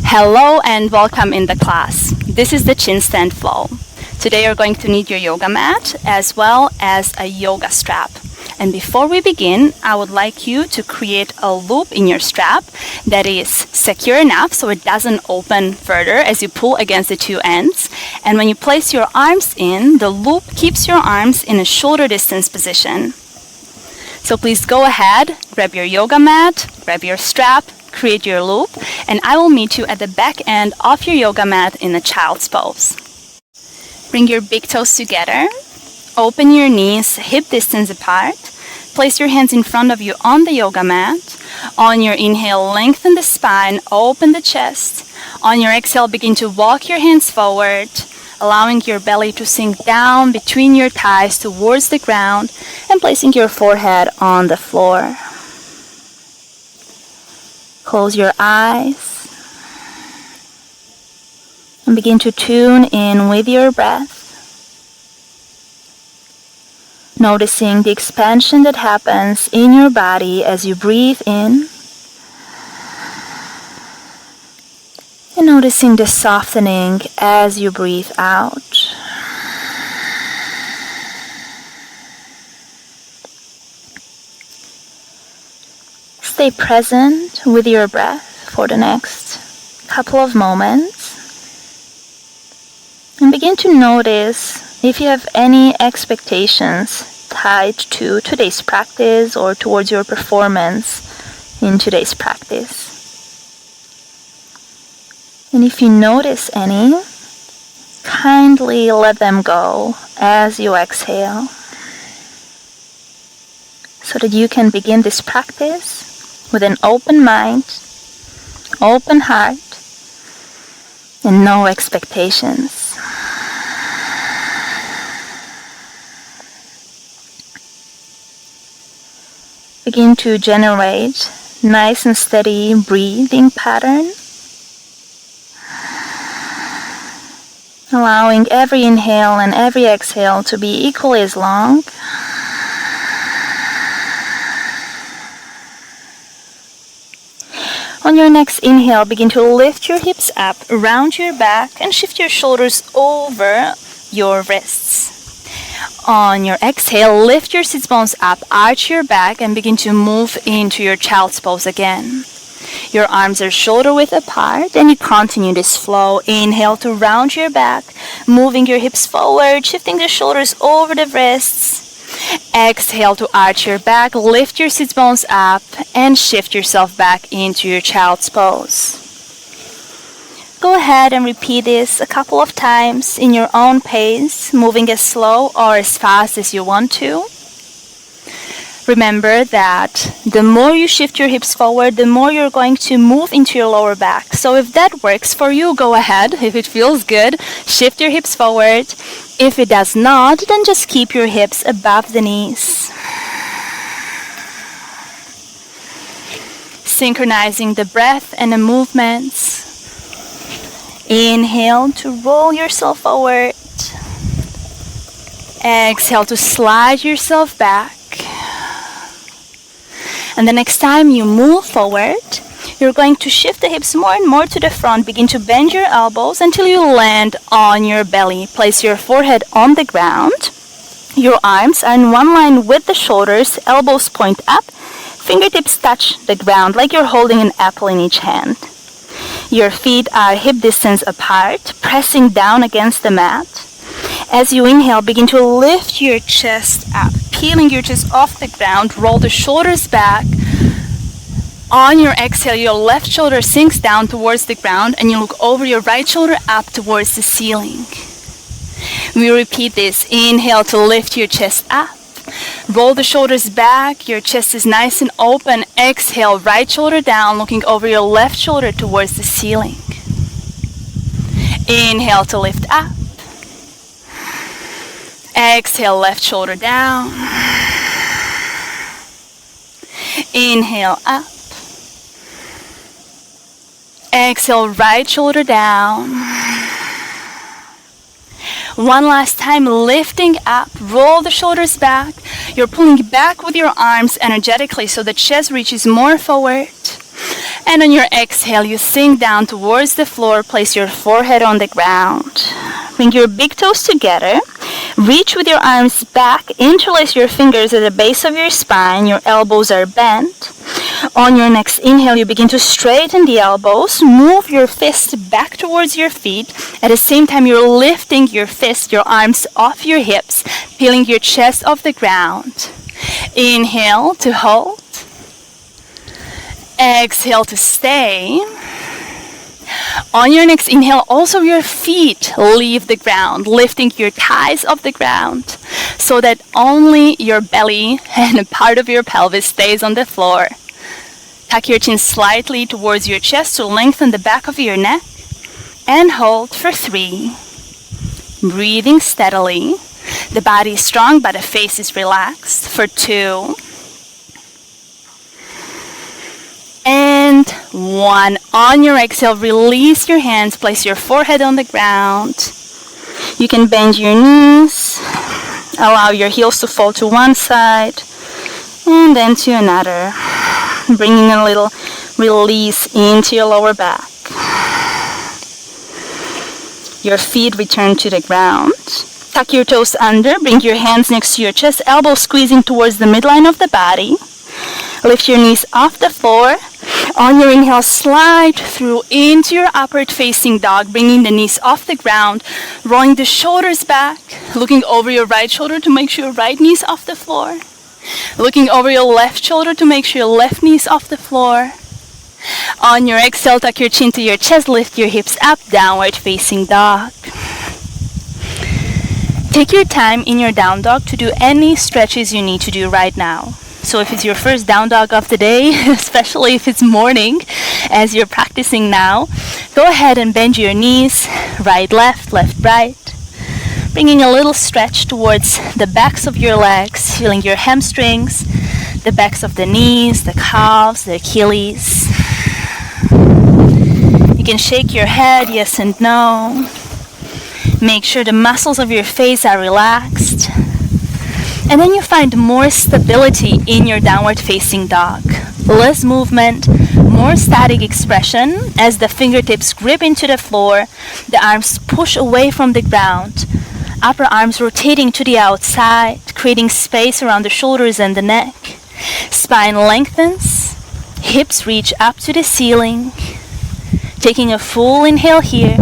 Hello and welcome in the class. This is the chin stand flow. Today you're going to need your yoga mat as well as a yoga strap. And before we begin, I would like you to create a loop in your strap that is secure enough so it doesn't open further as you pull against the two ends. And when you place your arms in, the loop keeps your arms in a shoulder distance position. So please go ahead, grab your yoga mat, grab your strap, create your loop, and I will meet you at the back end of your yoga mat in a child's pose. Bring your big toes together, open your knees hip distance apart, place your hands in front of you on the yoga mat. On your inhale, lengthen the spine, open the chest. On your exhale, begin to walk your hands forward, allowing your belly to sink down between your thighs towards the ground and placing your forehead on the floor. Close your eyes and begin to tune in with your breath, noticing the expansion that happens in your body as you breathe in, and noticing the softening as you breathe out. Stay present with your breath for the next couple of moments and begin to notice if you have any expectations tied to today's practice or towards your performance in today's practice. And if you notice any, kindly let them go as you exhale so that you can begin this practice with an open mind, open heart, and no expectations. Begin to generate nice and steady breathing pattern, allowing every inhale and every exhale to be equally as long. On your next inhale, begin to lift your hips up around your back and shift your shoulders over your wrists. On your exhale, lift your sits bones up, arch your back, and begin to move into your child's pose again. Your arms are shoulder width apart, and you continue this flow. Inhale to round your back, moving your hips forward, shifting the shoulders over the wrists. Exhale to arch your back, lift your sits bones up, and shift yourself back into your child's pose. Go ahead and repeat this a couple of times in your own pace, moving as slow or as fast as you want to. Remember that the more you shift your hips forward, the more you're going to move into your lower back. So if that works for you, go ahead. If it feels good, shift your hips forward. If it does not, then just keep your hips above the knees. Synchronizing the breath and the movements. Inhale to roll yourself forward. Exhale to slide yourself back. And the next time you move forward, you're going to shift the hips more and more to the front. Begin to bend your elbows until you land on your belly. Place your forehead on the ground. Your arms are in one line with the shoulders. Elbows point up. Fingertips touch the ground like you're holding an apple in each hand. Your feet are hip distance apart, pressing down against the mat. As you inhale, begin to lift your chest up, peeling your chest off the ground, roll the shoulders back. On your exhale, your left shoulder sinks down towards the ground and you look over your right shoulder up towards the ceiling. We repeat this. Inhale to lift your chest up. Roll the shoulders back, your chest is nice and open. Exhale, right shoulder down, looking over your left shoulder towards the ceiling. Inhale to lift up. Exhale, left shoulder down. Inhale up. Exhale, right shoulder down. One last time, lifting up, roll the shoulders back. You're pulling back with your arms energetically so the chest reaches more forward. And on your exhale, you sink down towards the floor. Place your forehead on the ground. Bring your big toes together. Reach with your arms back. Interlace your fingers at the base of your spine. Your elbows are bent. On your next inhale, you begin to straighten the elbows. Move your fist back towards your feet. At the same time, you're lifting your fist, your arms off your hips, peeling your chest off the ground. Inhale to hold. Exhale to stay. On your next inhale, also your feet leave the ground, lifting your thighs off the ground so that only your belly and a part of your pelvis stays on the floor. Tuck your chin slightly towards your chest to lengthen the back of your neck and hold for 3. Breathing steadily. The body is strong but the face is relaxed for 2. And 1. On your exhale, release your hands. Place your forehead on the ground. You can bend your knees. Allow your heels to fall to one side and then to another. Bringing a little release into your lower back. Your feet return to the ground. Tuck your toes under. Bring your hands next to your chest. Elbows squeezing towards the midline of the body. Lift your knees off the floor. On your inhale, slide through into your upward facing dog, bringing the knees off the ground, rolling the shoulders back, looking over your right shoulder to make sure your right knee's off the floor, looking over your left shoulder to make sure your left knee's off the floor. On your exhale, tuck your chin to your chest, lift your hips up, downward facing dog. Take your time in your down dog to do any stretches you need to do right now. So if it's your first down dog of the day, especially if it's morning as you're practicing now, go ahead and bend your knees, right, left, right. Bringing a little stretch towards the backs of your legs, feeling your hamstrings, the backs of the knees, the calves, the Achilles. You can shake your head, yes and no. Make sure the muscles of your face are relaxed. And then you find more stability in your downward facing dog. Less movement, more static expression as the fingertips grip into the floor, the arms push away from the ground, upper arms rotating to the outside, creating space around the shoulders and the neck. Spine lengthens, hips reach up to the ceiling. Taking a full inhale here.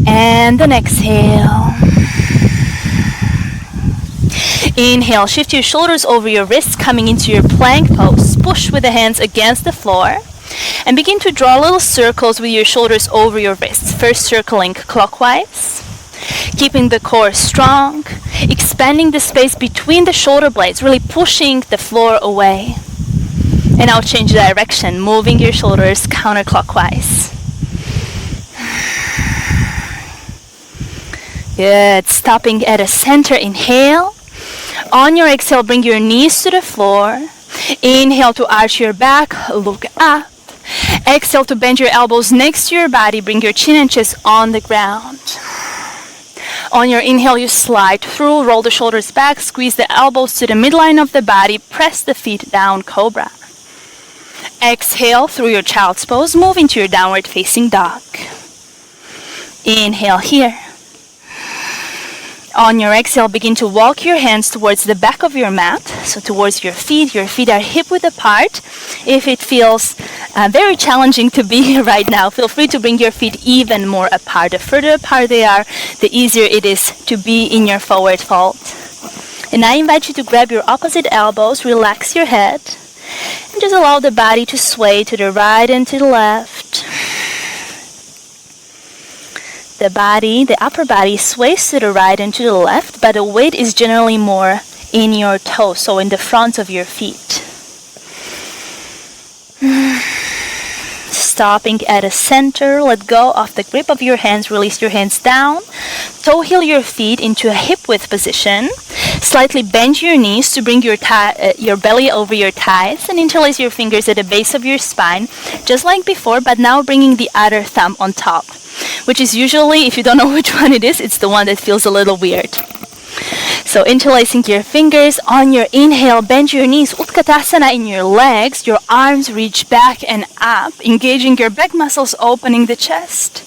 And an exhale. Inhale, shift your shoulders over your wrists, coming into your plank pose. Push with the hands against the floor. And begin to draw little circles with your shoulders over your wrists. First circling clockwise. Keeping the core strong. Expanding the space between the shoulder blades, really pushing the floor away. And now change direction, moving your shoulders counterclockwise. Good. Stopping at a center inhale. On your exhale, bring your knees to the floor. Inhale to arch your back, look up. Exhale to bend your elbows next to your body, bring your chin and chest on the ground. On your inhale, you slide through, roll the shoulders back, squeeze the elbows to the midline of the body, press the feet down, cobra. Exhale through your child's pose, move into your downward facing dog. Inhale here. On your exhale, begin to walk your hands towards the back of your mat, so towards your feet. Your feet are hip-width apart. If it feels very challenging to be here right now, feel free to bring your feet even more apart. The further apart they are, the easier it is to be in your forward fold. And I invite you to grab your opposite elbows, relax your head, and just allow the body to sway to the right and to the left. The body, the upper body sways to the right and to the left, but the weight is generally more in your toes, so in the front of your feet. Stopping at a center, let go of the grip of your hands, release your hands down. Toe heel your feet into a hip width position. Slightly bend your knees to bring your belly over your thighs and interlace your fingers at the base of your spine, just like before, but now bringing the other thumb on top, which is usually, if you don't know which one it is, it's the one that feels a little weird. So So interlacing your fingers. On your inhale, bend your knees, Utkatasana in your legs. Your arms reach back and up, engaging your back muscles, opening the chest.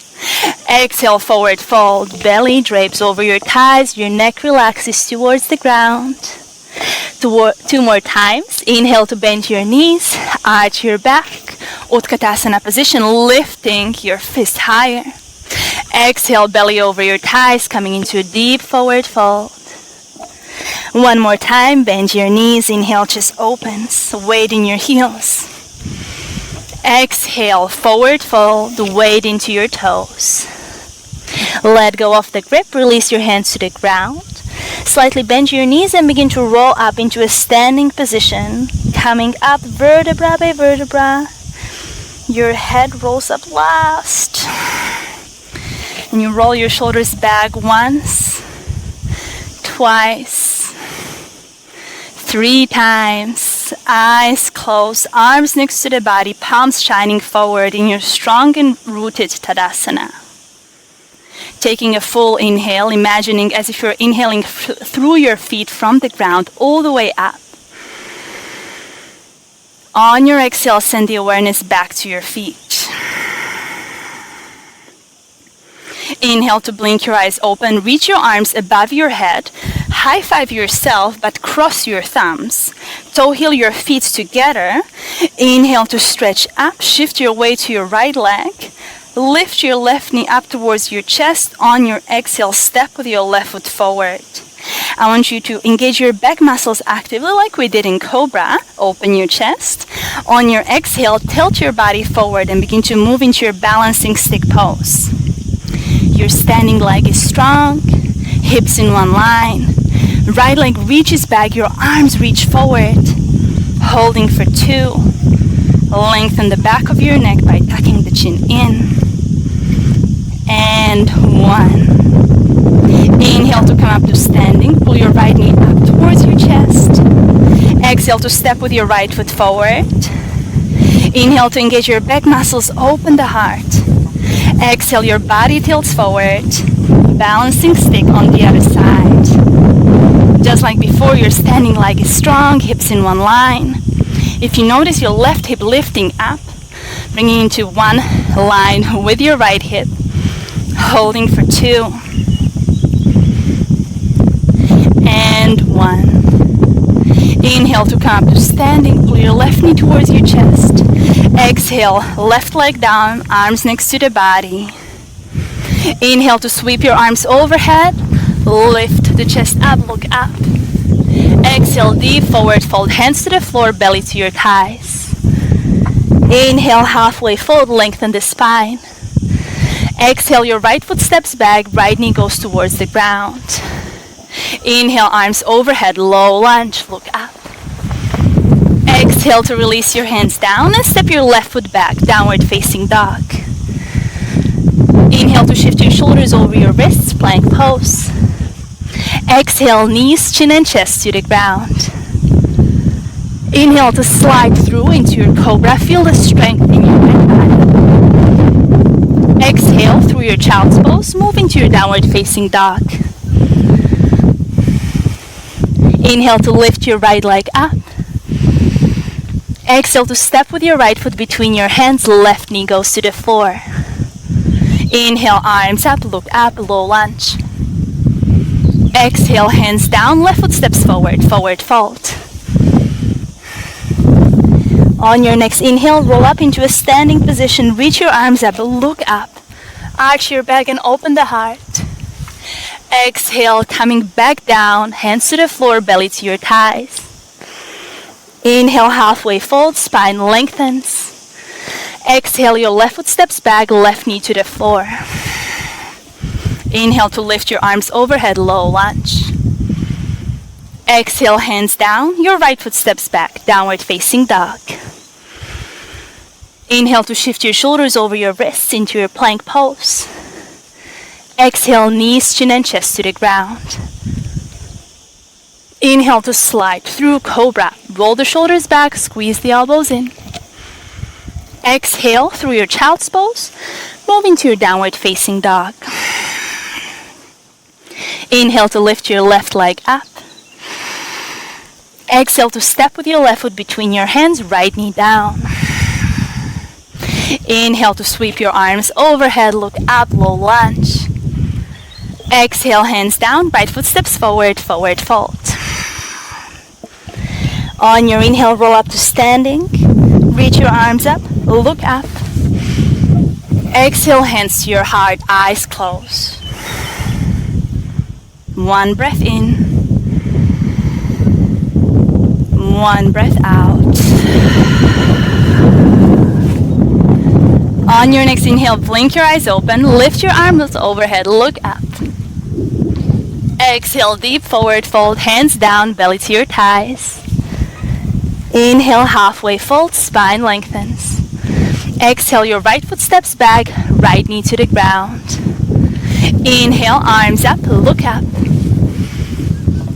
Exhale, forward fold. Belly drapes over your thighs. Your neck relaxes towards the ground. Two more times. Inhale to bend your knees, arch your back. Utkatasana position, lifting your fist higher. Exhale, belly over your thighs, coming into a deep forward fold. One more time, bend your knees. Inhale, chest opens, weight in your heels. Exhale, forward fold, weight into your toes. Let go of the grip, release your hands to the ground. Slightly bend your knees and begin to roll up into a standing position. Coming up vertebra by vertebra. Your head rolls up last. And you roll your shoulders back once, twice, 3 times. Eyes closed, arms next to the body, palms shining forward in your strong and rooted Tadasana. Taking a full inhale, imagining as if you're inhaling through your feet from the ground all the way up. On your exhale, send the awareness back to your feet. Inhale to blink your eyes open, reach your arms above your head, high five yourself but cross your thumbs. Toe heel your feet together. Inhale to stretch up, shift your weight to your right leg. Lift your left knee up towards your chest. On your exhale, step with your left foot forward. I want you to engage your back muscles actively like we did in Cobra. Open your chest. On your exhale, tilt your body forward and begin to move into your balancing stick pose. Your standing leg is strong, hips in one line. Right leg reaches back, your arms reach forward. Holding for 2. Lengthen the back of your neck by tucking the chin in. And 1. Inhale to come up to standing. Pull your right knee up towards your chest. Exhale to step with your right foot forward. Inhale to engage your back muscles, open the heart. Exhale, your body tilts forward. Balancing stick on the other side. Just like before, your standing leg is strong, hips in one line. If you notice your left hip lifting up, bringing into one line with your right hip. Holding for 2. And 1. Inhale to come up to standing. Pull your left knee towards your chest. Exhale, left leg down, arms next to the body. Inhale to sweep your arms overhead. Lift the chest up, look up. Exhale, deep forward fold, hands to the floor, belly to your thighs. Inhale, halfway fold, lengthen the spine. Exhale, your right foot steps back, right knee goes towards the ground. Inhale, arms overhead, low lunge, look up. Exhale to release your hands down and step your left foot back, downward facing dog. Inhale to shift your shoulders over your wrists, plank pose. Exhale, knees, chin and chest to the ground. Inhale to slide through into your cobra, feel the strength in your back body. Exhale through your child's pose, move into your downward facing dog. Inhale to lift your right leg up. Exhale to step with your right foot between your hands, left knee goes to the floor. Inhale, arms up, look up, low lunge. Exhale, hands down, left foot steps forward, forward fold. On your next inhale, roll up into a standing position, reach your arms up, look up. Arch your back and open the heart. Exhale, coming back down, hands to the floor, belly to your thighs. Inhale, halfway fold, spine lengthens. Exhale, your left foot steps back, left knee to the floor. Inhale to lift your arms overhead, low lunge. Exhale, hands down, your right foot steps back, downward facing dog. Inhale to shift your shoulders over your wrists into your plank pose. Exhale, knees, chin and chest to the ground. Inhale to slide through cobra. Roll the shoulders back, squeeze the elbows in. Exhale through your child's pose. Move into your downward facing dog. Inhale to lift your left leg up. Exhale to step with your left foot between your hands, right knee down. Inhale to sweep your arms overhead, look up, low lunge. Exhale, hands down, right foot steps forward, forward fold. On your inhale, roll up to standing. Reach your arms up, look up. Exhale, hands to your heart, eyes closed. One breath in. One breath out. On your next inhale, blink your eyes open, lift your arms overhead, look up. Exhale, deep forward fold, hands down, belly to your thighs. Inhale, halfway fold, spine lengthens. Exhale, your right foot steps back, right knee to the ground. Inhale, arms up, look up.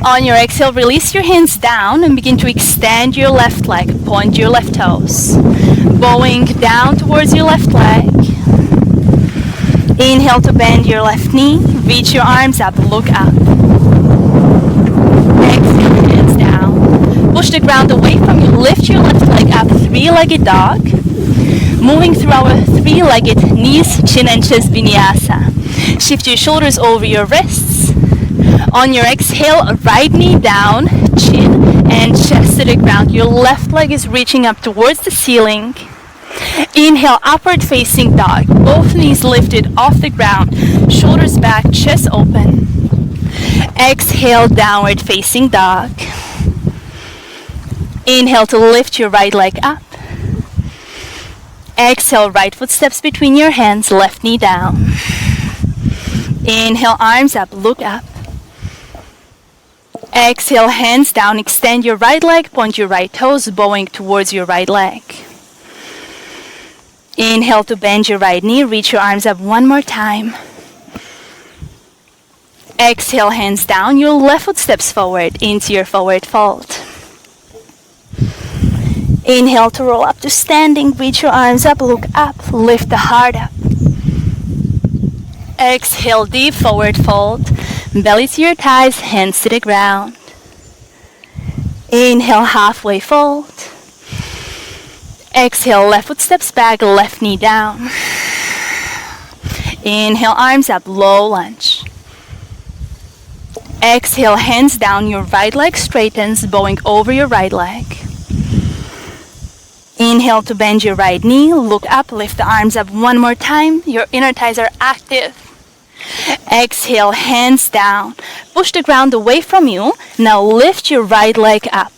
On your exhale, release your hands down and begin to extend your left leg, point your left toes. Bowing down towards your left leg. Inhale to bend your left knee, reach your arms up, look up. Exhale, hands down. Push the ground away from you, lift your left leg up, three-legged dog. Moving through our three-legged knees, chin and chest vinyasa. Shift your shoulders over your wrists. On your exhale, right knee down, chin and chest to the ground. Your left leg is reaching up towards the ceiling. Inhale, upward facing dog. Both knees lifted off the ground. Shoulders back, chest open. Exhale, downward facing dog. Inhale to lift your right leg up. Exhale, right foot steps between your hands, left knee down. Inhale, arms up, look up. Exhale, hands down, extend your right leg, point your right toes, bowing towards your right leg. Inhale to bend your right knee, reach your arms up one more time. Exhale, hands down, your left foot steps forward into your forward fold. Inhale to roll up to standing, reach your arms up, look up, lift the heart up. Exhale, deep forward fold, belly to your thighs, hands to the ground. Inhale, halfway fold. Exhale, left foot steps back, left knee down. Inhale, arms up, low lunge. Exhale, hands down, your right leg straightens, bowing over your right leg. Inhale to bend your right knee, look up, lift the arms up one more time. Your inner thighs are active. Exhale, hands down. Push the ground away from you. Now lift your right leg up.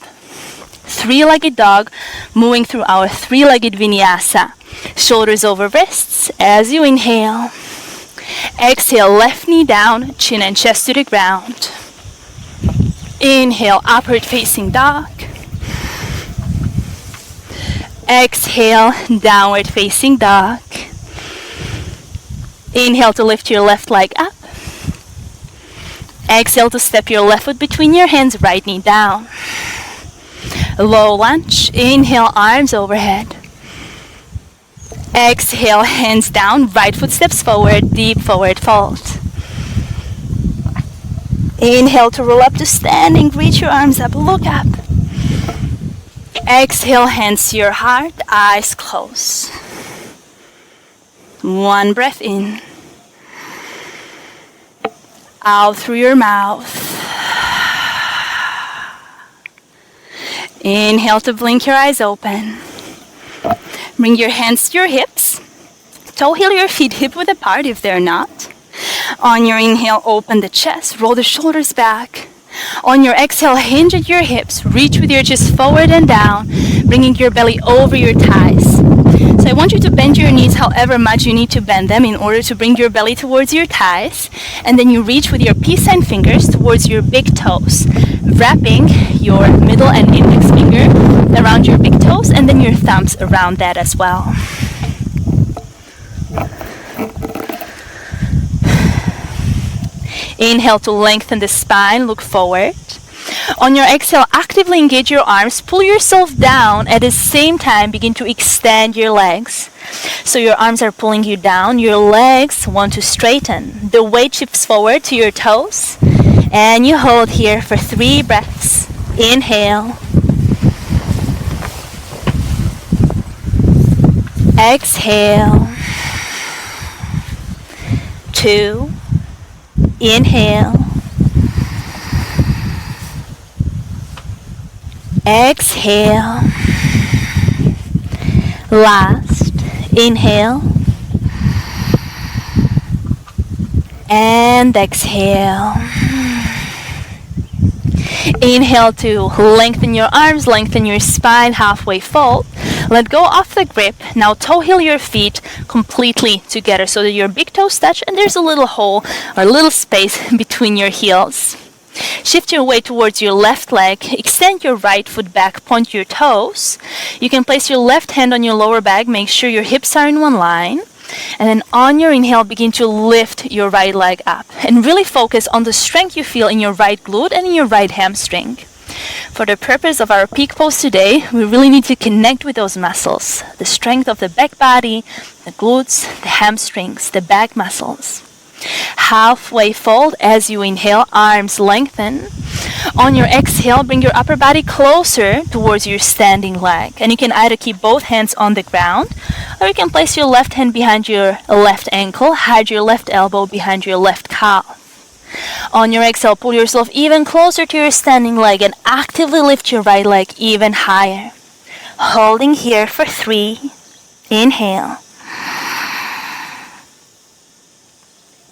Three-legged dog, moving through our three-legged vinyasa. Shoulders over wrists as you inhale. Exhale, left knee down, chin and chest to the ground. Inhale, upward facing dog. Exhale, downward facing dog. Inhale to lift your left leg up. Exhale to step your left foot between your hands, right knee down. Low lunge. Inhale, arms overhead. Exhale, hands down, right foot steps forward, deep forward fold. Inhale to roll up to standing, reach your arms up, look up. Exhale, hands to your heart, eyes closed. One breath in. Out through your mouth. Inhale to blink your eyes open. Bring your hands to your hips. Toe heel your feet hip width apart if they're not. On your inhale, open the chest, roll the shoulders back. On your exhale, hinge at your hips, reach with your chest forward and down, bringing your belly over your thighs. So I want you to bend your knees however much you need to bend them in order to bring your belly towards your thighs. And then you reach with your peace sign fingers towards your big toes, wrapping your middle and index finger around your big toes and then your thumbs around that as well. Inhale to lengthen the spine, look forward. On your exhale, actively engage your arms, pull yourself down. At the same time, begin to extend your legs. So your arms are pulling you down, your legs want to straighten. The weight shifts forward to your toes. And you hold here for 3 breaths. Inhale. Exhale. 2. Inhale. Exhale. Last. Inhale. And exhale. Inhale to lengthen your arms, lengthen your spine, halfway fold. Let go of the grip. Now toe heel your feet completely together so that your big toes touch and there's a little hole or a little space between your heels. Shift your weight towards your left leg. Extend your right foot back, point your toes. You can place your left hand on your lower back. Make sure your hips are in one line. And then on your inhale, begin to lift your right leg up. And really focus on the strength you feel in your right glute and in your right hamstring. For the purpose of our peak pose today, we really need to connect with those muscles. The strength of the back body, the glutes, the hamstrings, the back muscles. Halfway fold as you inhale, arms lengthen. On your exhale, bring your upper body closer towards your standing leg. And you can either keep both hands on the ground, or you can place your left hand behind your left ankle, hide your left elbow behind your left calf. On your exhale, pull yourself even closer to your standing leg and actively lift your right leg even higher. Holding here for 3. Inhale.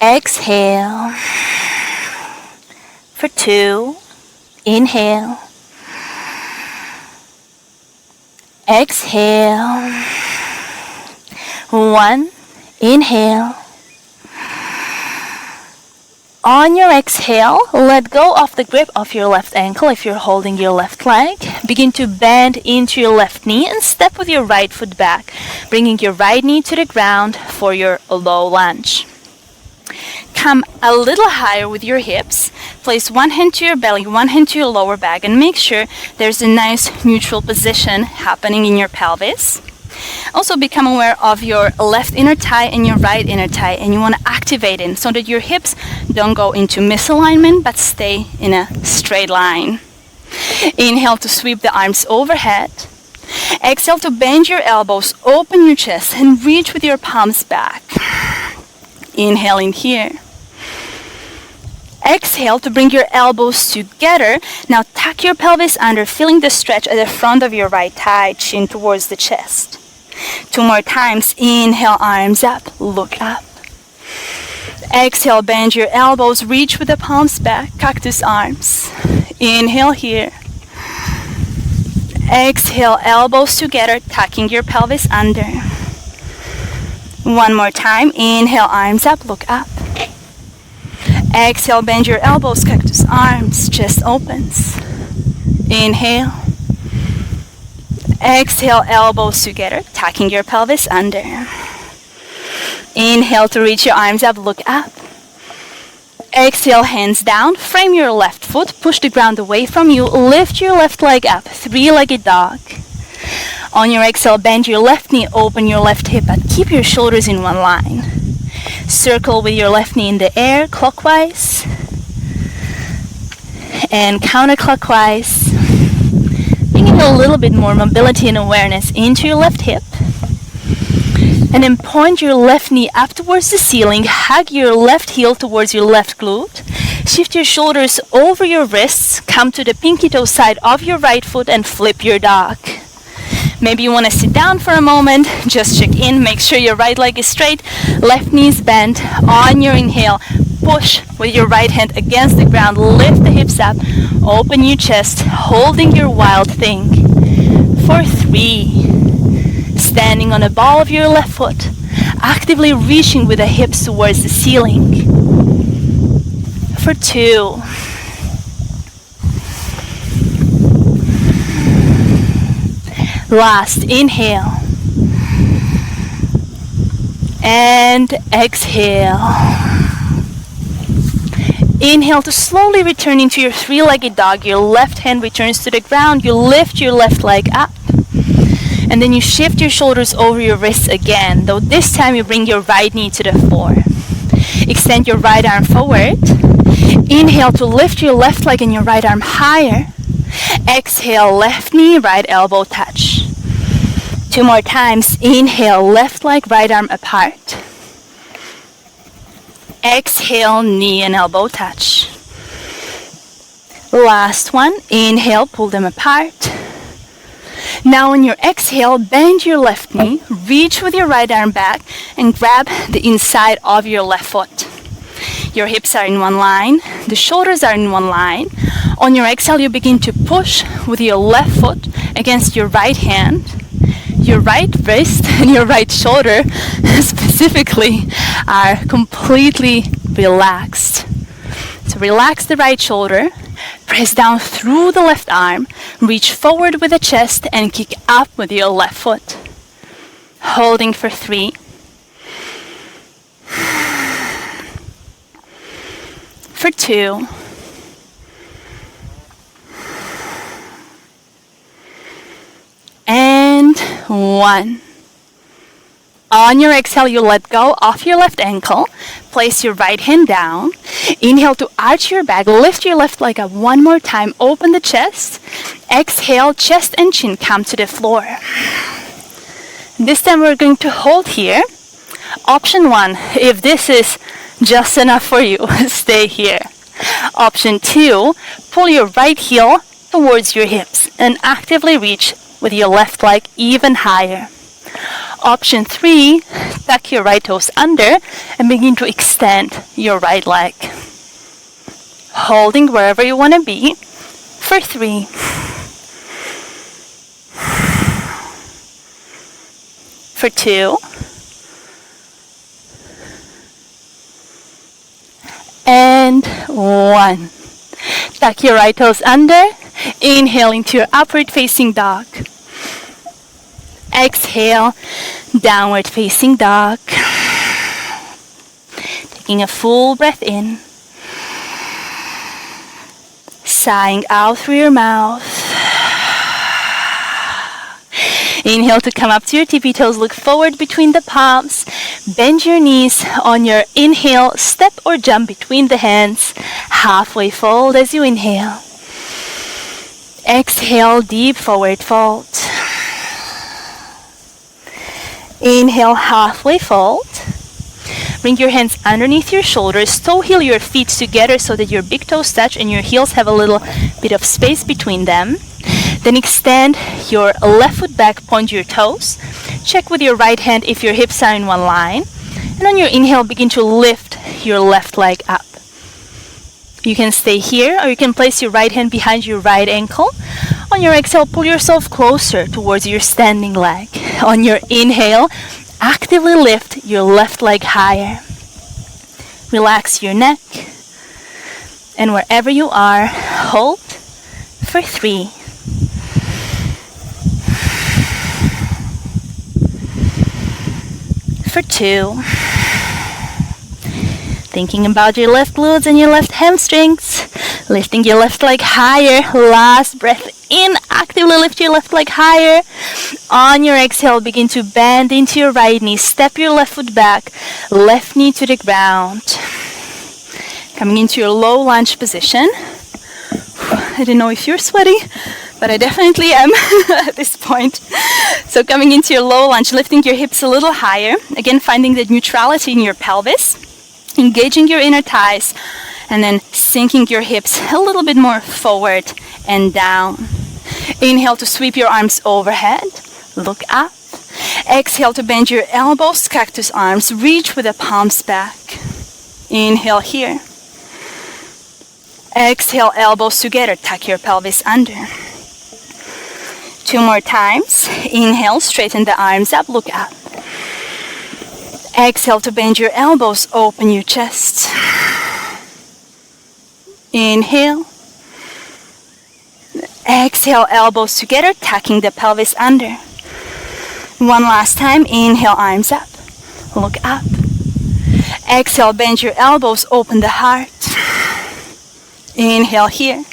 Exhale. For 2. Inhale. Exhale. 1. Inhale. On your exhale, let go of the grip of your left ankle if you're holding your left leg. Begin to bend into your left knee and step with your right foot back, bringing your right knee to the ground for your low lunge. Come a little higher with your hips. Place one hand to your belly, one hand to your lower back, and make sure there's a nice neutral position happening in your pelvis. Also become aware of your left inner thigh and your right inner thigh, and you want to activate it so that your hips don't go into misalignment but stay in a straight line. Inhale to sweep the arms overhead. Exhale to bend your elbows, open your chest, and reach with your palms back. Inhale in here. Exhale to bring your elbows together. Now tuck your pelvis under, feeling the stretch at the front of your right thigh, chin towards the chest. 2 more times. Inhale, arms up, look up. Exhale, bend your elbows, reach with the palms back, cactus arms. Inhale here. Exhale, elbows together, tucking your pelvis under. 1 more time. Inhale, arms up, look up. Exhale, bend your elbows, cactus arms, chest opens. Inhale. Exhale, elbows together, tucking your pelvis under. Inhale to reach your arms up, look up. Exhale, hands down, frame your left foot, push the ground away from you, lift your left leg up, 3-legged dog. On your exhale, bend your left knee, open your left hip, but keep your shoulders in one line. Circle with your left knee in the air, clockwise and counterclockwise. Bringing a little bit more mobility and awareness into your left hip. And then point your left knee up towards the ceiling, hug your left heel towards your left glute. Shift your shoulders over your wrists, come to the pinky toe side of your right foot and flip your dog. Maybe you want to sit down for a moment, just check in, make sure your right leg is straight, left knee is bent. On your inhale, push with your right hand against the ground, lift the hips up, open your chest, holding your wild thing. For 3, standing on the ball of your left foot, actively reaching with the hips towards the ceiling. For 2. Last, inhale. And exhale. Inhale to slowly return into your 3-legged dog. Your left hand returns to the ground. You lift your left leg up. And then you shift your shoulders over your wrists again, though this time you bring your right knee to the floor. Extend your right arm forward. Inhale to lift your left leg and your right arm higher. Exhale, left knee, right elbow touch. 2 more times. Inhale, left leg, right arm apart. Exhale, knee and elbow touch. Last one. Inhale, pull them apart. Now on your exhale, bend your left knee, reach with your right arm back, and grab the inside of your left foot. Your hips are in one line, the shoulders are in one line. On your exhale, you begin to push with your left foot against your right hand. Your right wrist and your right shoulder specifically are completely relaxed. So relax the right shoulder, press down through the left arm, reach forward with the chest and kick up with your left foot. Holding for 3. For 2. And 1. On your exhale, you let go of your left ankle. Place your right hand down. Inhale to arch your back. Lift your left leg up one more time. Open the chest. Exhale, chest and chin come to the floor. This time we're going to hold here. Option 1, if this is just enough for you, stay here. Option 2, pull your right heel towards your hips and actively reach with your left leg even higher. Option 3, tuck your right toes under and begin to extend your right leg. Holding wherever you want to be for 3. For 2. And 1. Tuck your right toes under. Inhale into your upward facing dog. Exhale, downward facing dog. Taking a full breath in. Sighing out through your mouth. Inhale to come up to your tippy toes. Look forward between the palms. Bend your knees. On your inhale, step or jump between the hands. Halfway fold as you inhale. Exhale, deep forward fold. Inhale, halfway fold. Bring your hands underneath your shoulders. Toe heel your feet together so that your big toes touch and your heels have a little bit of space between them. Then extend your left foot back, point your toes. Check with your right hand if your hips are in one line. And on your inhale, begin to lift your left leg up. You can stay here or you can place your right hand behind your right ankle. On your exhale, pull yourself closer towards your standing leg. On your inhale, actively lift your left leg higher. Relax your neck. And wherever you are, hold for 3. For 2. Thinking about your left glutes and your left hamstrings. Lifting your left leg higher. Last breath in. Actively lift your left leg higher. On your exhale, begin to bend into your right knee. Step your left foot back. Left knee to the ground. Coming into your low lunge position. I don't know if you're sweaty, but I definitely am at this point. So coming into your low lunge, lifting your hips a little higher. Again, finding the neutrality in your pelvis. Engaging your inner thighs. And then sinking your hips a little bit more forward and down. Inhale to sweep your arms overhead. Look up. Exhale to bend your elbows, cactus arms. Reach with the palms back. Inhale here. Exhale, elbows together. Tuck your pelvis under. 2 more times. Inhale, straighten the arms up. Look up. Exhale to bend your elbows. Open your chest. Inhale. Exhale, elbows together, tucking the pelvis under. One last time. Inhale, arms up. Look up. Exhale, bend your elbows, open the heart. Inhale here.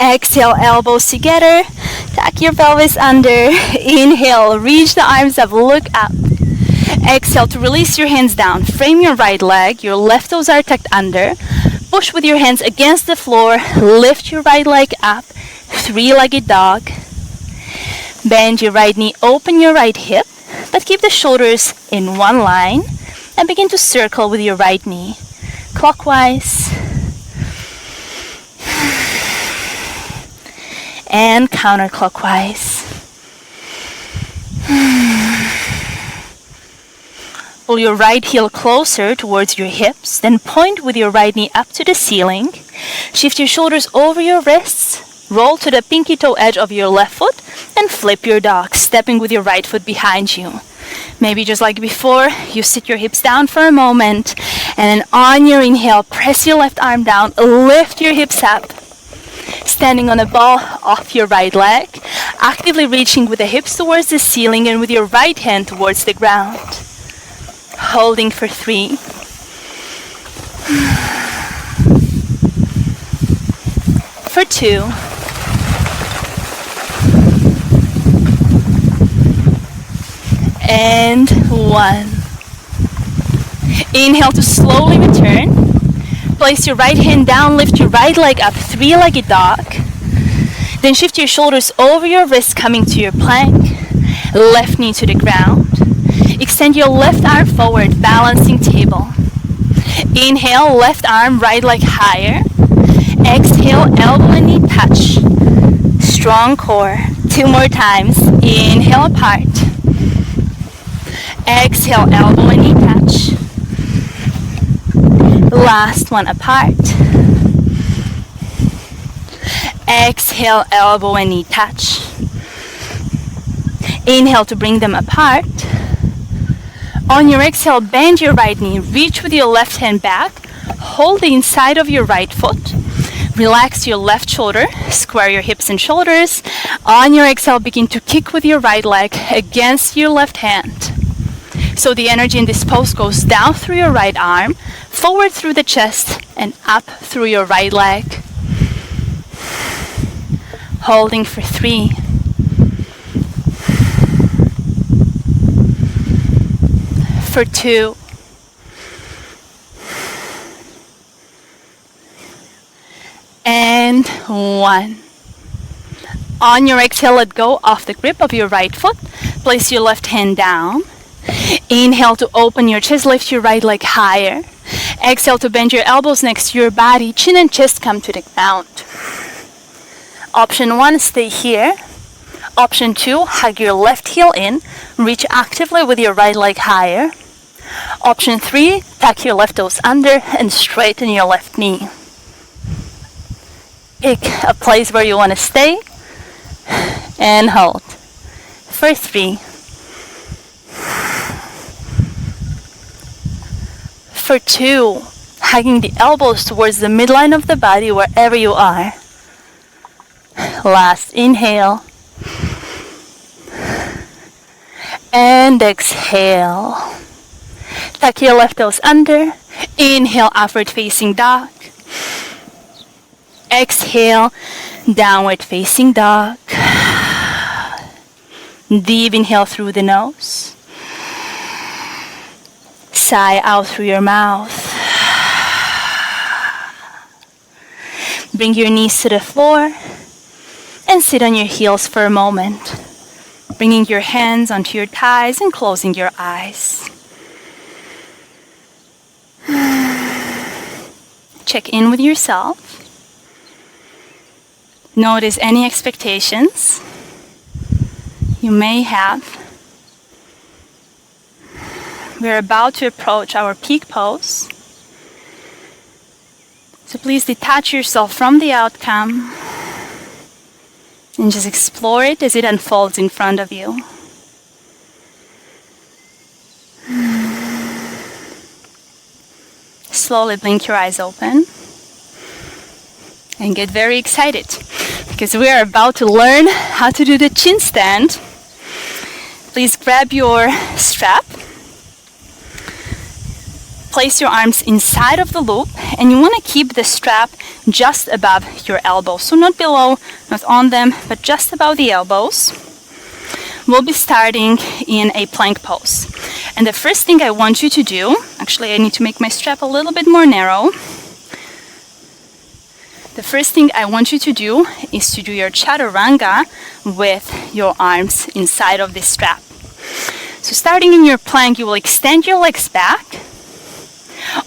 Exhale, elbows together. Tuck your pelvis under. Inhale, reach the arms up, look up. Exhale to release your hands down. Frame your right leg. Your left toes are tucked under. Push with your hands against the floor. Lift your right leg up. 3-legged dog. Bend your right knee, open your right hip, but keep the shoulders in one line and begin to circle with your right knee, clockwise and counterclockwise. Pull your right heel closer towards your hips, then point with your right knee up to the ceiling. Shift your shoulders over your wrists, roll to the pinky toe edge of your left foot, and flip your dog, stepping with your right foot behind you. Maybe just like before, you sit your hips down for a moment, and then on your inhale, press your left arm down, lift your hips up, standing on a ball off your right leg, actively reaching with the hips towards the ceiling and with your right hand towards the ground. Holding for 3. For 2. And 1. Inhale to slowly return. Place your right hand down, lift your right leg up, 3-legged dog. Then shift your shoulders over your wrists, coming to your plank. Left knee to the ground. Extend your left arm forward, balancing table. Inhale, left arm, right leg higher. Exhale, elbow and knee touch. Strong core. 2 more times. Inhale, apart. Exhale, elbow and knee touch. Last one, apart. Exhale, elbow and knee touch. Inhale to bring them apart. On your exhale, bend your right knee, reach with your left hand back, hold the inside of your right foot, relax your left shoulder, square your hips and shoulders. On your exhale, begin to kick with your right leg against your left hand. So the energy in this pose goes down through your right arm, forward through the chest, and up through your right leg. Holding for 3. For 2. And 1. On your exhale, let go of the grip of your right foot. Place your left hand down. Inhale to open your chest, lift your right leg higher. Exhale to bend your elbows next to your body, chin and chest come to the ground. Option 1, stay here. Option 2, hug your left heel in, reach actively with your right leg higher. Option 3, tuck your left toes under and straighten your left knee. Pick a place where you want to stay and hold. For 3. For 2, hugging the elbows towards the midline of the body wherever you are. Last inhale. And exhale. Tuck your left toes under. Inhale, upward facing dog. Exhale, downward facing dog. Deep inhale through the nose. Sigh out through your mouth. Bring your knees to the floor and sit on your heels for a moment, bringing your hands onto your thighs and closing your eyes. Check in with yourself. Notice any expectations you may have. We're about to approach our peak pose. So please detach yourself from the outcome and just explore it as it unfolds in front of you. Slowly blink your eyes open and get very excited because we are about to learn how to do the chin stand. Please grab your strap. Place your arms inside of the loop, and you want to keep the strap just above your elbows. So not below, not on them, but just above the elbows. We'll be starting in a plank pose. And the first thing I want you to do, actually I need to make my strap a little bit more narrow. The first thing I want you to do is to do your chaturanga with your arms inside of this strap. So starting in your plank, you will extend your legs back.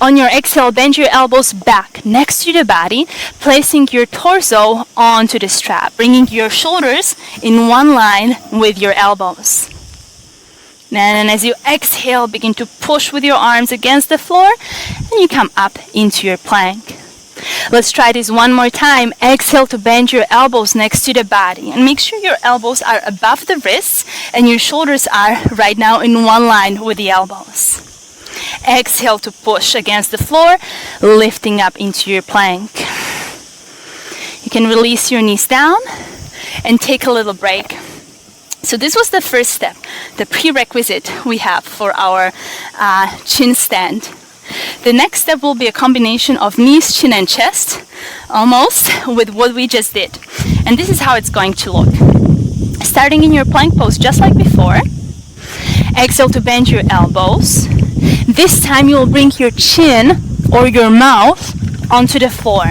On your exhale, bend your elbows back next to the body, placing your torso onto the strap, bringing your shoulders in one line with your elbows. And as you exhale, begin to push with your arms against the floor, and you come up into your plank. Let's try this one more time. Exhale to bend your elbows next to the body, and make sure your elbows are above the wrists and your shoulders are right now in one line with the elbows. Exhale to push against the floor, lifting up into your plank. You can release your knees down and take a little break. So this was the first step, the prerequisite we have for our chin stand. The next step will be a combination of knees, chin, and chest, almost with what we just did. And this is how it's going to look. Starting in your plank pose, just like before. Exhale to bend your elbows. This time you will bring your chin or your mouth onto the floor.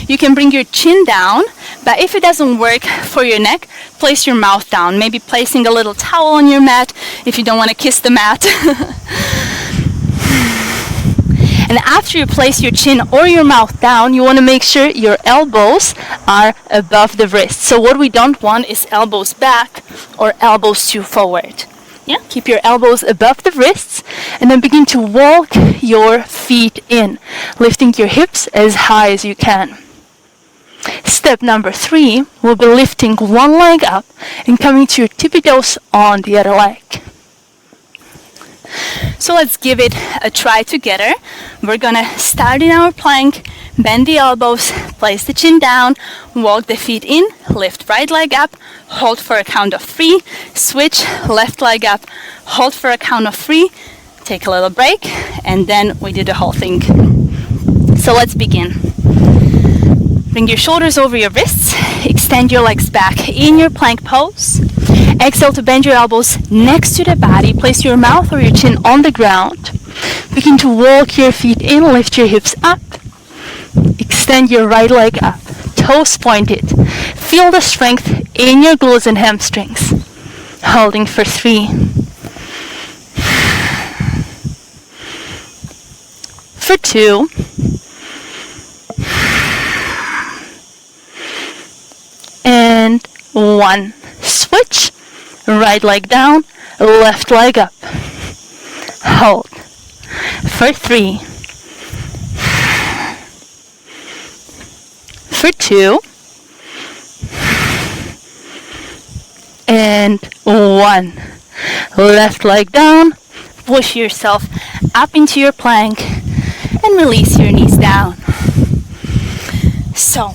You can bring your chin down, but if it doesn't work for your neck, place your mouth down. Maybe placing a little towel on your mat if you don't want to kiss the mat. And after you place your chin or your mouth down, you want to make sure your elbows are above the wrist. So what we don't want is elbows back or elbows too forward. Yeah, keep your elbows above the wrists and then begin to walk your feet in, lifting your hips as high as you can. Step number 3 will be lifting one leg up and coming to your tippy toes on the other leg. So let's give it a try together. We're gonna start in our plank, bend the elbows, place the chin down, walk the feet in, lift right leg up, hold for a count of 3, switch left leg up, hold for a count of 3, take a little break, and then we do the whole thing. So let's begin. Bring your shoulders over your wrists, extend your legs back in your plank pose. Exhale to bend your elbows next to the body, place your mouth or your chin on the ground. Begin to walk your feet in, lift your hips up. Extend your right leg up, toes pointed. Feel the strength in your glutes and hamstrings. Holding for 3. For 2. And 1. Switch. Right leg down, left leg up. Hold. For 3. For 2. And 1. Left leg down. Push yourself up into your plank and release your knees down. So,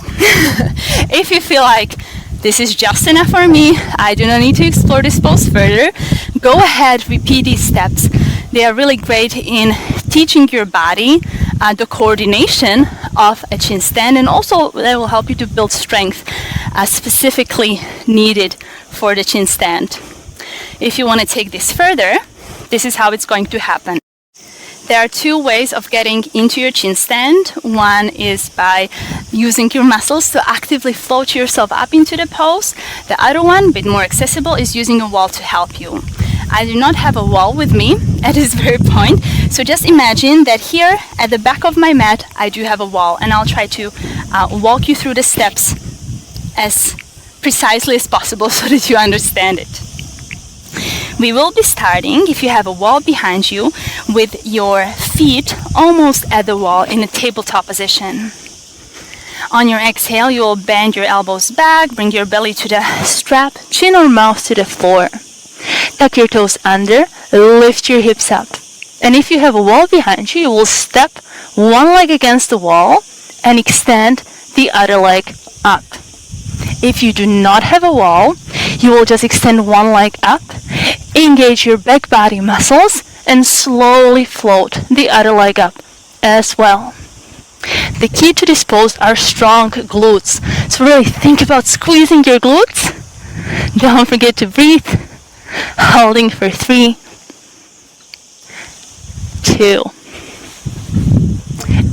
if you feel like this is just enough for me, I do not need to explore this pose further, go ahead, repeat these steps. They are really great in teaching your body the coordination of a chin stand, and also they will help you to build strength specifically needed for the chin stand. If you want to take this further, this is how it's going to happen. There are 2 ways of getting into your chin stand. One is by using your muscles to actively float yourself up into the pose. The other one, a bit more accessible, is using a wall to help you. I do not have a wall with me at this very point, so just imagine that here at the back of my mat I do have a wall, and I'll try to walk you through the steps as precisely as possible so that you understand it. We will be starting, if you have a wall behind you, with your feet almost at the wall in a tabletop position. On your exhale, you will bend your elbows back, bring your belly to the strap, chin or mouth to the floor. Tuck your toes under, lift your hips up. And if you have a wall behind you, you will step one leg against the wall and extend the other leg up. If you do not have a wall, you will just extend one leg up, engage your back body muscles, and slowly float the other leg up as well. The key to this pose are strong glutes. So really think about squeezing your glutes. Don't forget to breathe. Holding for 3, 2,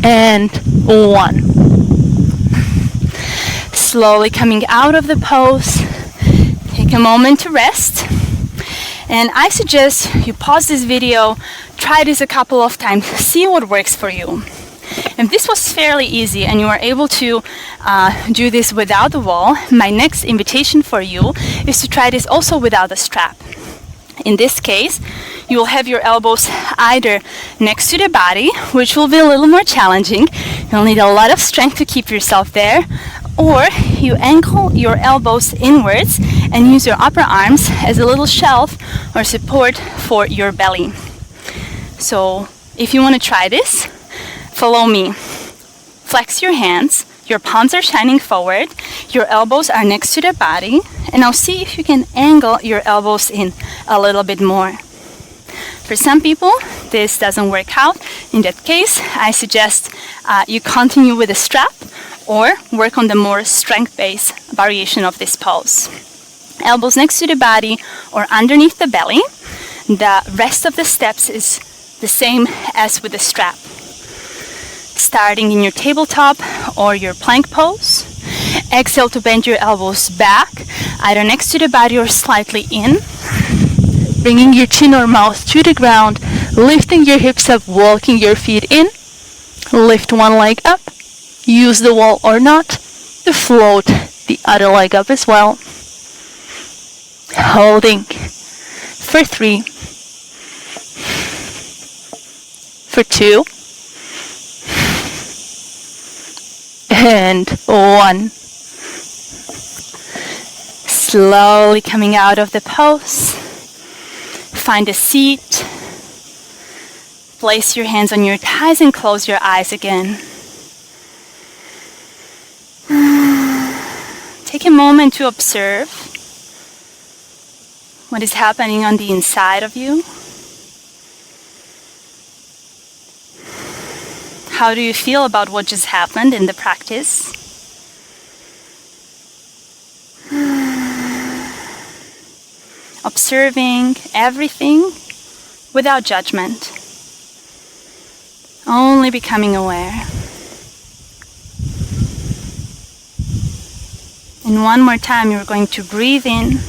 and 1. Slowly coming out of the pose. Take a moment to rest. And I suggest you pause this video, try this a couple of times, see what works for you. If this was fairly easy and you are able to do this without the wall, my next invitation for you is to try this also without a strap. In this case, you will have your elbows either next to the body, which will be a little more challenging. You'll need a lot of strength to keep yourself there, or you angle your elbows inwards and use your upper arms as a little shelf or support for your belly. So if you want to try this, follow me. Flex your hands, your palms are shining forward, your elbows are next to the body, and now see if you can angle your elbows in a little bit more. For some people, this doesn't work out. In that case, I suggest you continue with a strap or work on the more strength-based variation of this pose. Elbows next to the body or underneath the belly. The rest of the steps is the same as with the strap. Starting in your tabletop or your plank pose. Exhale to bend your elbows back, either next to the body or slightly in. Bringing your chin or mouth to the ground, lifting your hips up, walking your feet in. Lift one leg up, use the wall or not to float the other leg up as well. Holding for 3, for 2, and 1. Slowly coming out of the pose. Find a seat. Place your hands on your thighs and close your eyes again. Take a moment to observe what is happening on the inside of you. How do you feel about what just happened in the practice? Observing everything without judgment. Only becoming aware. And one more time, you're going to breathe in.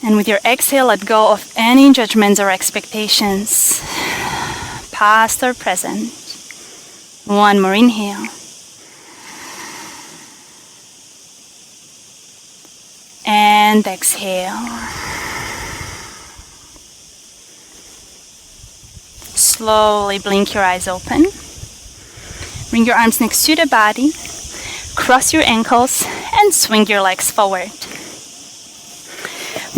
And with your exhale, let go of any judgments or expectations, past or present. One more inhale. And exhale. Slowly blink your eyes open. Bring your arms next to the body. Cross your ankles and swing your legs forward.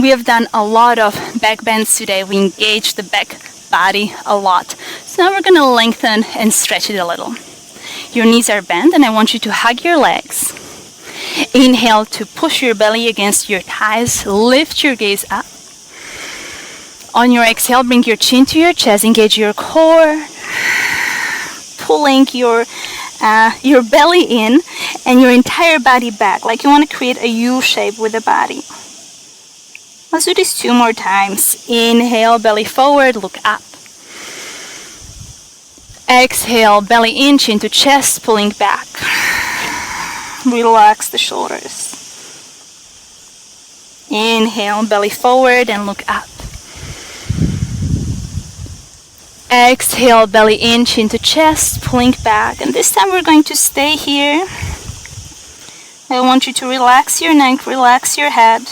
We have done a lot of back bends today. We engaged the back body a lot. So now we're going to lengthen and stretch it a little. Your knees are bent and I want you to hug your legs. Inhale to push your belly against your thighs. Lift your gaze up. On your exhale, bring your chin to your chest. Engage your core. Pulling your belly in and your entire body back. Like you want to create a U shape with the body. Let's do this 2 more times. Inhale, belly forward, look up. Exhale, belly in, chin to chest, pulling back. Relax the shoulders. Inhale, belly forward and look up. Exhale, belly in, chin to chest, pulling back. And this time we're going to stay here. I want you to relax your neck, relax your head.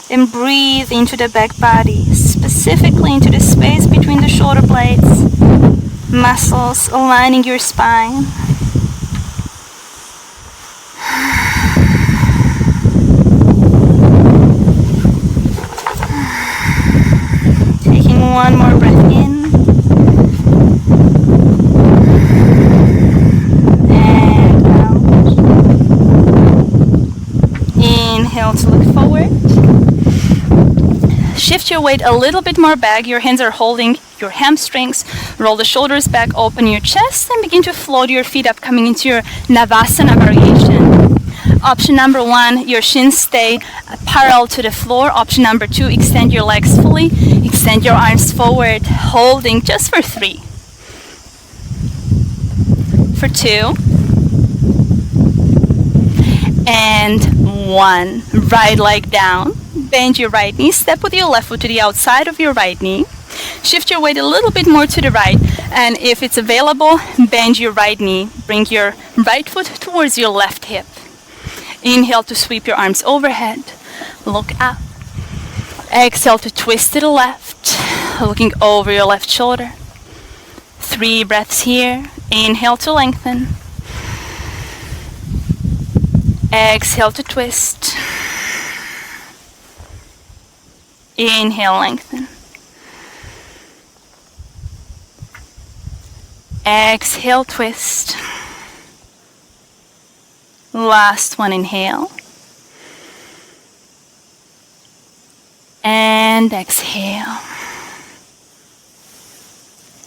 And breathe into the back body, specifically into the space between the shoulder blades. Muscles aligning your spine. Taking one more breath in. And out. Inhale to look forward. Shift your weight a little bit more back. Your hands are holding your hamstrings. Roll the shoulders back, open your chest, and begin to float your feet up, coming into your Navasana variation. Option number 1, your shins stay parallel to the floor. Option number 2, extend your legs fully. Extend your arms forward, holding just for 3. For 2. And 1. Right leg down. Bend your right knee. Step with your left foot to the outside of your right knee. Shift your weight a little bit more to the right. And if it's available, bend your right knee. Bring your right foot towards your left hip. Inhale to sweep your arms overhead. Look up. Exhale to twist to the left. Looking over your left shoulder. 3 breaths here. Inhale to lengthen. Exhale to twist. Inhale, lengthen. Exhale, twist. Last one, inhale. And exhale.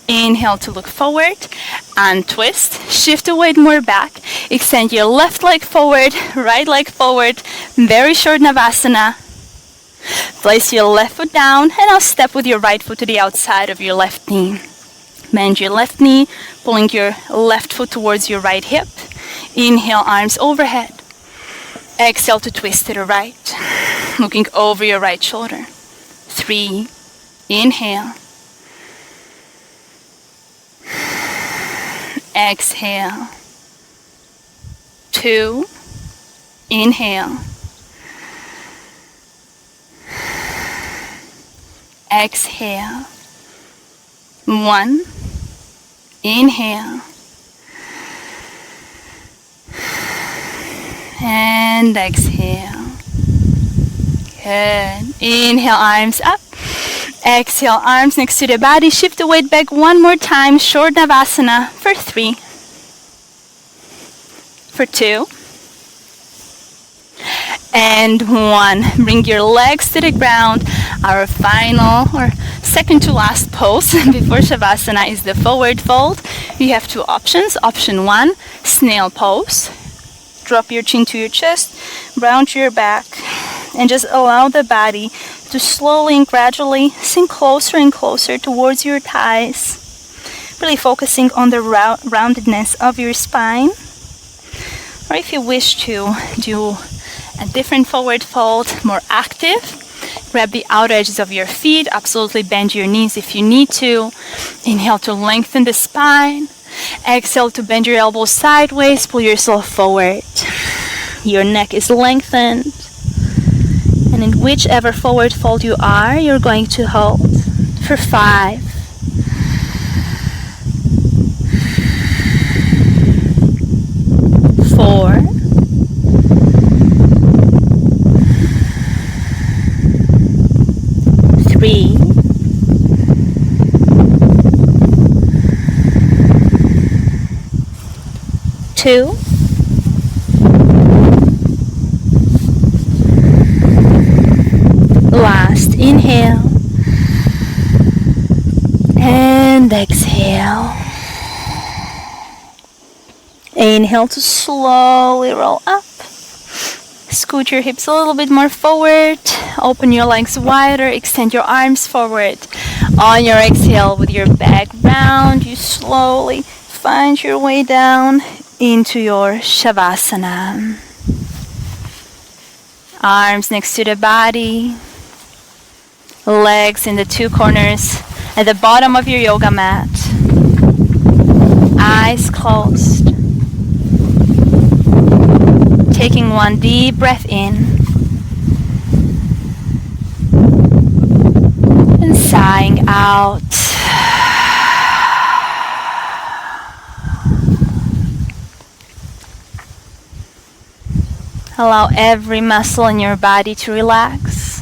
Inhale to look forward and twist. Shift the weight more back. Extend your left leg forward, right leg forward. Very short Navasana. Place your left foot down and now step with your right foot to the outside of your left knee. Bend your left knee, pulling your left foot towards your right hip. Inhale, arms overhead. Exhale to twist to the right, looking over your right shoulder. 3, inhale. Exhale. 2, inhale. Exhale. 1, inhale. And exhale. Good. Inhale, arms up. Exhale, arms next to the body. Shift the weight back one more time. Short Navasana for 3. For 2. And 1. Bring your legs to the ground. Our final or second to last pose before Shavasana is the forward fold. You have 2 options. Option 1, snail pose. Drop your chin to your chest, round your back, and just allow the body to slowly and gradually sink closer and closer towards your thighs. Really focusing on the roundedness of your spine. Or if you wish to do a different forward fold, more active, grab the outer edges of your feet, absolutely bend your knees if you need to. Inhale to lengthen the spine. Exhale to bend your elbows sideways, pull yourself forward. Your neck is lengthened. And in whichever forward fold you are, you're going to hold for 5. 4. 3. 2. Last inhale and exhale. Inhale to slowly roll up. Scoot your hips a little bit more forward. Open your legs wider. Extend your arms forward. On your exhale, with your back round, you slowly find your way down into your Shavasana. Arms next to the body. Legs in the 2 corners at the bottom of your yoga mat. Eyes closed. Taking one deep breath in. And sighing out. Allow every muscle in your body to relax.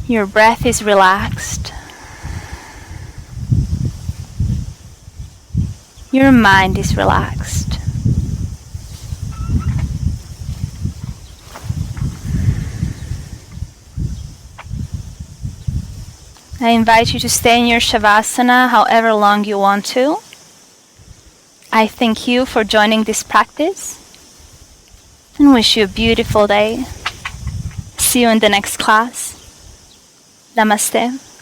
Your breath is relaxed. Your mind is relaxed. I invite you to stay in your Shavasana however long you want to. I thank you for joining this practice and wish you a beautiful day. See you in the next class. Namaste.